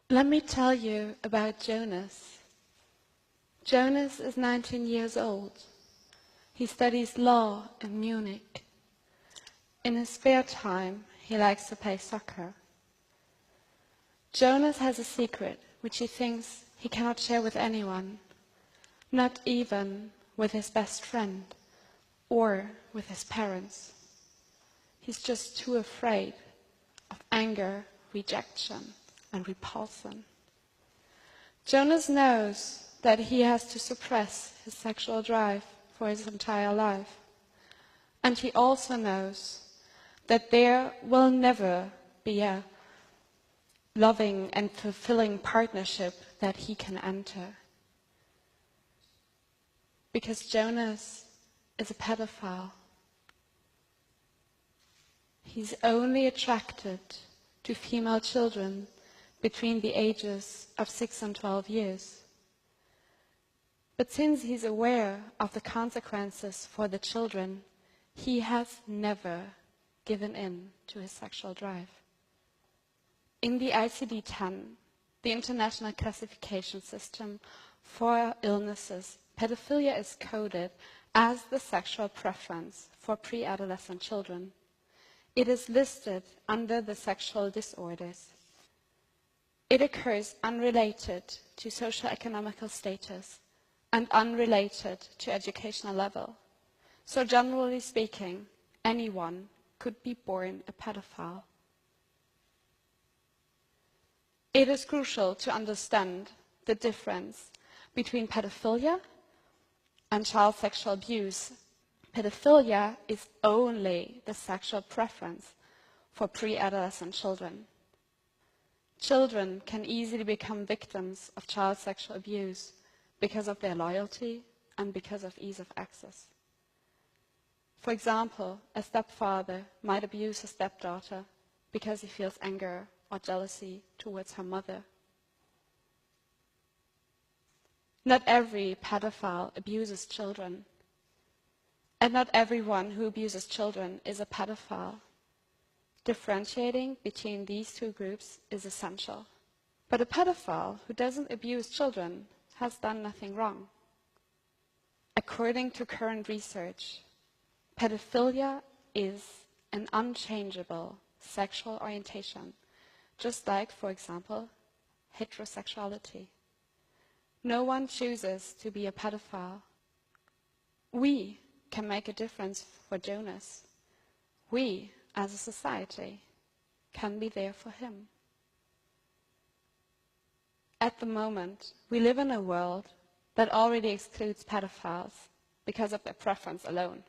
Let me tell you about Jonas. Jonas is 19 years old. He studies law in Munich. In his spare time, he likes to play soccer. Jonas has a secret which he thinks he cannot share with anyone, not even with his best friend or with his parents. He's just too afraid of anger, rejection, and repulsion. Jonas knows that he has to suppress his sexual drive for his entire life. And he also knows that there will never be a loving and fulfilling partnership that he can enter. Because Jonas is a pedophile. He's only attracted to female children between the ages of 6 and 12 years. But since he's aware of the consequences for the children, he has never given in to his sexual drive. In the ICD-10, the International Classification System for Illnesses, pedophilia is coded as the sexual preference for pre-adolescent children. It is listed under the sexual disorders. It occurs unrelated to socio-economical status and unrelated to educational level. So generally speaking, anyone could be born a pedophile. It is crucial to understand the difference between pedophilia and child sexual abuse. Pedophilia is only the sexual preference for pre-adolescent children. Children can easily become victims of child sexual abuse because of their loyalty and because of ease of access. For example, a stepfather might abuse his stepdaughter because he feels anger or jealousy towards her mother. Not every pedophile abuses children, and not everyone who abuses children is a pedophile. Differentiating between these two groups is essential. But a pedophile who doesn't abuse children has done nothing wrong. According to current research, pedophilia is an unchangeable sexual orientation, just like, for example, heterosexuality. No one chooses to be a pedophile. We can make a difference for Jonas. We, as a society, can be there for him. At the moment, we live in a world that already excludes pedophiles because of their preference alone.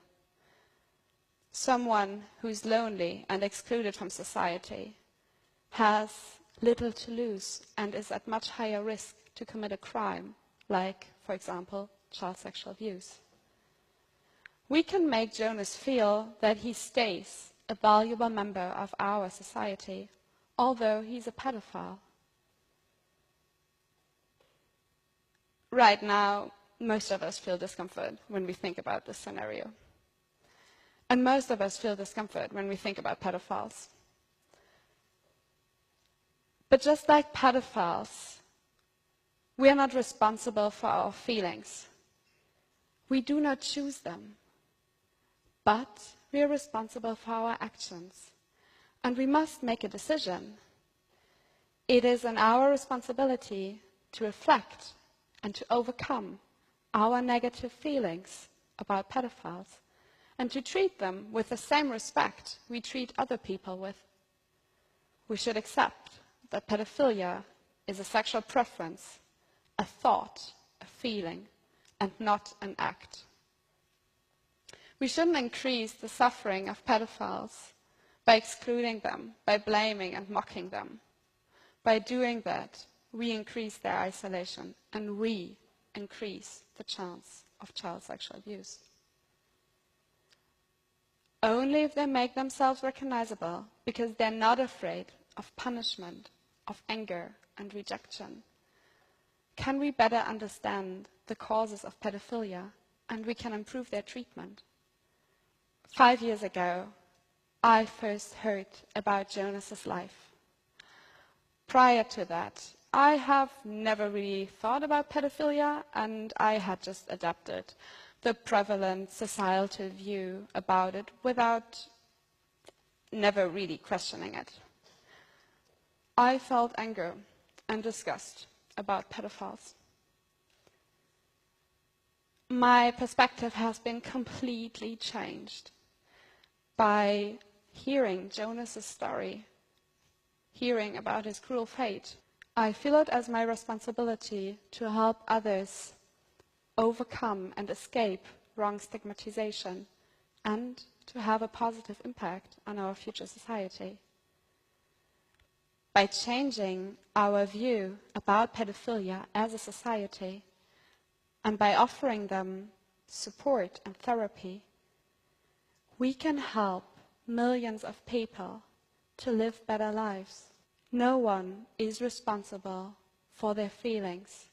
Someone who's lonely and excluded from society has little to lose and is at much higher risk to commit a crime, like, for example, child sexual abuse. We can make Jonas feel that he stays a valuable member of our society, although he's a pedophile. Right now, most of us feel discomfort when we think about this scenario. And most of us feel discomfort when we think about pedophiles. But just like pedophiles, we are not responsible for our feelings. We do not choose them. But we are responsible for our actions. And we must make a decision. It is in our responsibility to reflect and to overcome our negative feelings about pedophiles and to treat them with the same respect we treat other people with. We should accept that pedophilia is a sexual preference, a thought, a feeling, and not an act. We shouldn't increase the suffering of pedophiles by excluding them, by blaming and mocking them. By doing that, we increase their isolation and we increase the chance of child sexual abuse. Only if they make themselves recognizable, because they're not afraid of punishment, of anger and rejection, can we better understand the causes of pedophilia and we can improve their treatment. 5 years ago, I first heard about Jonas's life. Prior to that, I have never really thought about pedophilia, and I had just adapted the prevalent societal view about it without never really questioning it. I felt anger and disgust about pedophiles. My perspective has been completely changed by hearing Jonas's story, hearing about his cruel fate. I feel it as my responsibility to help others overcome and escape wrong stigmatization and to have a positive impact on our future society. By changing our view about pedophilia as a society and by offering them support and therapy, we can help millions of people to live better lives. No one is responsible for their feelings.